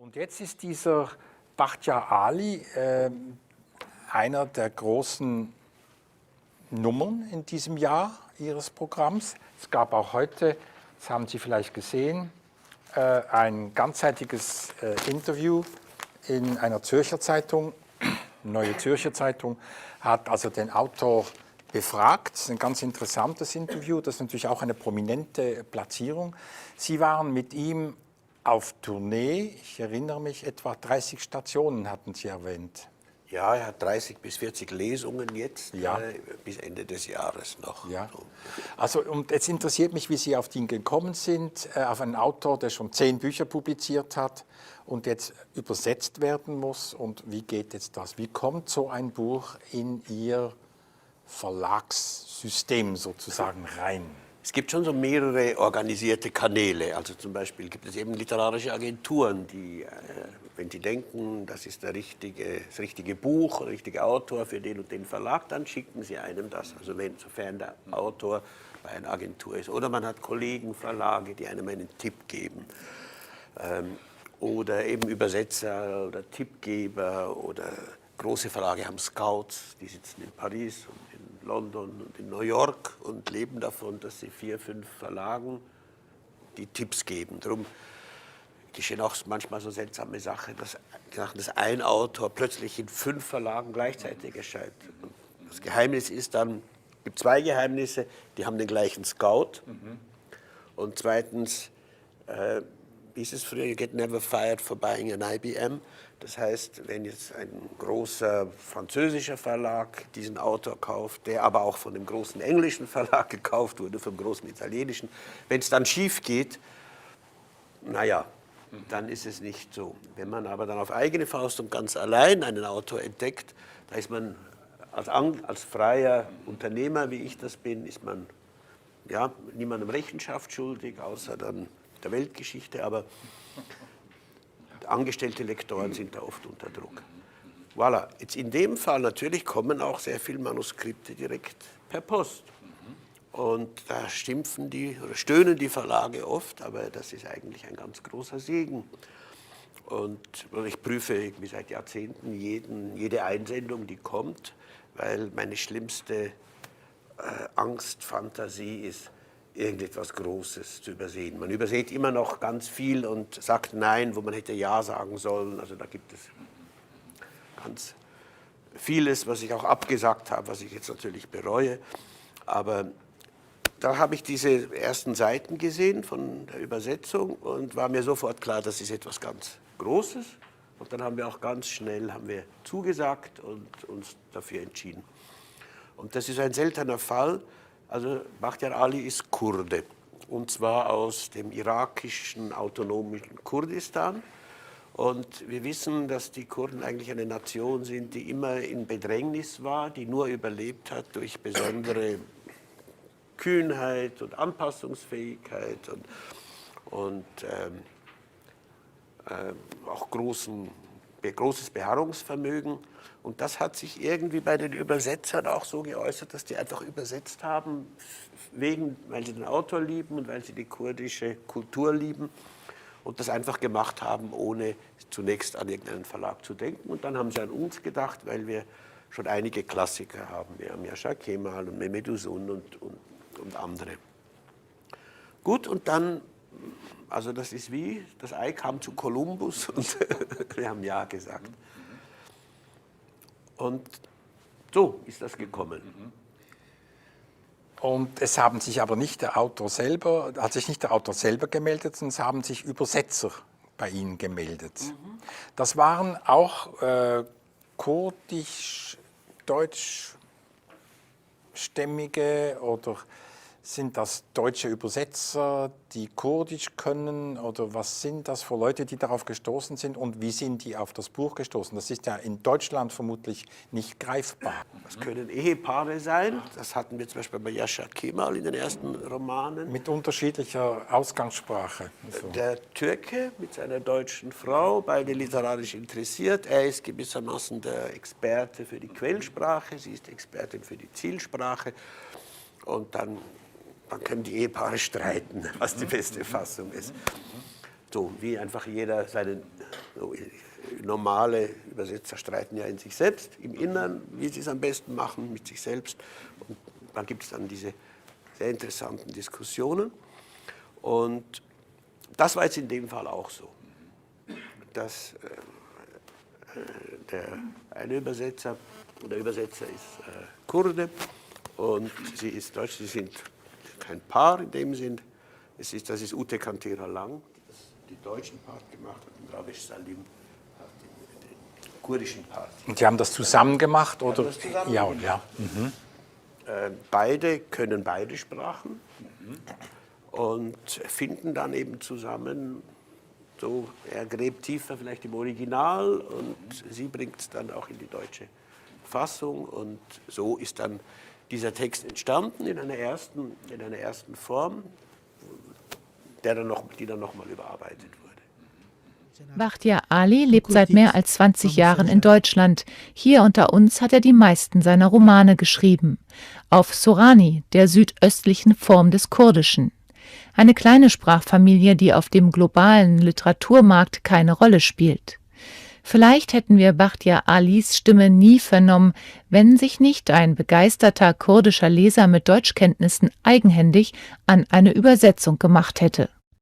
Und jetzt ist dieser Bachtiar Ali einer der großen Nummern in diesem Jahr Ihres Programms. Es gab auch heute, das haben Sie vielleicht gesehen, ein ganzseitiges Interview in einer Zürcher Zeitung, Neue Zürcher Zeitung, hat also den Autor befragt. Das ist ein ganz interessantes Interview, das ist natürlich auch eine prominente Platzierung. Sie waren mit ihm auf Tournee, ich erinnere mich, etwa 30 Stationen hatten Sie erwähnt. Ja, er hat 30 bis 40 Lesungen jetzt, Ja. bis Ende des Jahres noch. Ja. Also, und jetzt interessiert mich, wie Sie auf den gekommen sind, auf einen Autor, der schon 10 Bücher publiziert hat und jetzt übersetzt werden muss. Und wie geht jetzt das? Wie kommt so ein Buch in Ihr Verlagssystem sozusagen rein? Es gibt schon so mehrere organisierte Kanäle. Also zum Beispiel gibt es eben literarische Agenturen, die, wenn sie denken, das ist das richtige Buch, der richtige Autor für den und den Verlag, dann schicken sie einem das. Also sofern der Autor bei einer Agentur ist. Oder man hat Kollegen, Verlage, die einem einen Tipp geben. Oder eben Übersetzer oder Tippgeber oder große Verlage haben Scouts, die sitzen in Paris und in London und in New York und leben davon, dass sie 4, 5 Verlagen die Tipps geben. Darum geschehen auch manchmal so seltsame Sachen, dass ein Autor plötzlich in 5 Verlagen gleichzeitig erscheint. Und das Geheimnis ist dann, es gibt 2 Geheimnisse, die haben den gleichen Scout. Und zweitens, wie ist es früher, you get never fired for buying an IBM. Das heißt, wenn jetzt ein großer französischer Verlag diesen Autor kauft, der aber auch von dem großen englischen Verlag gekauft wurde, vom großen italienischen, wenn es dann schief geht, naja, dann ist es nicht so. Wenn man aber dann auf eigene Faust und ganz allein einen Autor entdeckt, da ist man als freier Unternehmer, wie ich das bin, ist man ja, niemandem Rechenschaft schuldig, außer dann der Weltgeschichte, aber angestellte Lektoren sind da oft unter Druck. Voilà. Jetzt in dem Fall natürlich kommen auch sehr viele Manuskripte direkt per Post. Und da stöhnen die Verlage oft, aber das ist eigentlich ein ganz großer Segen. Und ich prüfe irgendwie seit Jahrzehnten jede Einsendung, die kommt, weil meine schlimmste Angstfantasie ist, irgendetwas Großes zu übersehen. Man übersieht immer noch ganz viel und sagt Nein, wo man hätte Ja sagen sollen. Also da gibt es ganz vieles, was ich auch abgesagt habe, was ich jetzt natürlich bereue. Aber da habe ich diese ersten Seiten gesehen von der Übersetzung und war mir sofort klar, das ist etwas ganz Großes. Und dann haben wir auch ganz schnell zugesagt und uns dafür entschieden. Und das ist ein seltener Fall. Also Bachtiar Ali ist Kurde, und zwar aus dem irakischen autonomen Kurdistan. Und wir wissen, dass die Kurden eigentlich eine Nation sind, die immer in Bedrängnis war, die nur überlebt hat durch besondere Kühnheit und Anpassungsfähigkeit und auch großes Beharrungsvermögen. Und das hat sich irgendwie bei den Übersetzern auch so geäußert, dass die einfach übersetzt haben, weil sie den Autor lieben und weil sie die kurdische Kultur lieben und das einfach gemacht haben, ohne zunächst an irgendeinen Verlag zu denken. Und dann haben sie an uns gedacht, weil wir schon einige Klassiker haben. Wir haben Yashar Kemal und Mehmed Uzun und andere. Gut, und dann, also das ist wie, das Ei kam zu Kolumbus und wir haben Ja gesagt. Und so ist das gekommen. Und es haben sich aber nicht der Autor selber, hat sich nicht der Autor selber gemeldet, sondern es haben sich Übersetzer bei Ihnen gemeldet. Das waren auch kurdisch, deutschstämmige oder sind das deutsche Übersetzer, die Kurdisch können oder was sind das für Leute, die darauf gestoßen sind und wie sind die auf das Buch gestoßen? Das ist ja in Deutschland vermutlich nicht greifbar. Das können Ehepaare sein, das hatten wir zum Beispiel bei Yashar Kemal in den ersten Romanen. Mit unterschiedlicher Ausgangssprache. So. Der Türke mit seiner deutschen Frau, beide literarisch interessiert. Er ist gewissermaßen der Experte für die Quellsprache, sie ist Expertin für die Zielsprache. Und dann können die Ehepaare streiten, was die beste Fassung ist. So, wie einfach jeder seinen Normale Übersetzer streiten ja in sich selbst, im Inneren, wie sie es am besten machen, mit sich selbst. Und dann gibt es dann diese sehr interessanten Diskussionen. Und das war jetzt in dem Fall auch so, dass der eine Übersetzer ist Kurde und sie ist Deutsch. Sie sind kein Paar in dem Sinn. Das ist Ute Kantera-Lang, die den deutschen Part gemacht hat, und Ravesh Salim hat den kurdischen Part. Und Sie haben das zusammen gemacht? Oder? Das zusammen Ja, gemacht. ja. Beide können beide Sprachen und finden dann eben zusammen, so er gräbt tiefer vielleicht im Original und sie bringt es dann auch in die deutsche Fassung, und so ist dann dieser Text entstanden in einer ersten Form, die dann nochmal überarbeitet wurde. Bahtiar Ali lebt seit mehr als 20 Jahren in Deutschland. Hier unter uns hat er die meisten seiner Romane geschrieben. Auf Sorani, der südöstlichen Form des Kurdischen. Eine kleine Sprachfamilie, die auf dem globalen Literaturmarkt keine Rolle spielt. Vielleicht hätten wir Bahtiar Alis Stimme nie vernommen, wenn sich nicht ein begeisterter kurdischer Leser mit Deutschkenntnissen eigenhändig an eine Übersetzung gemacht hätte.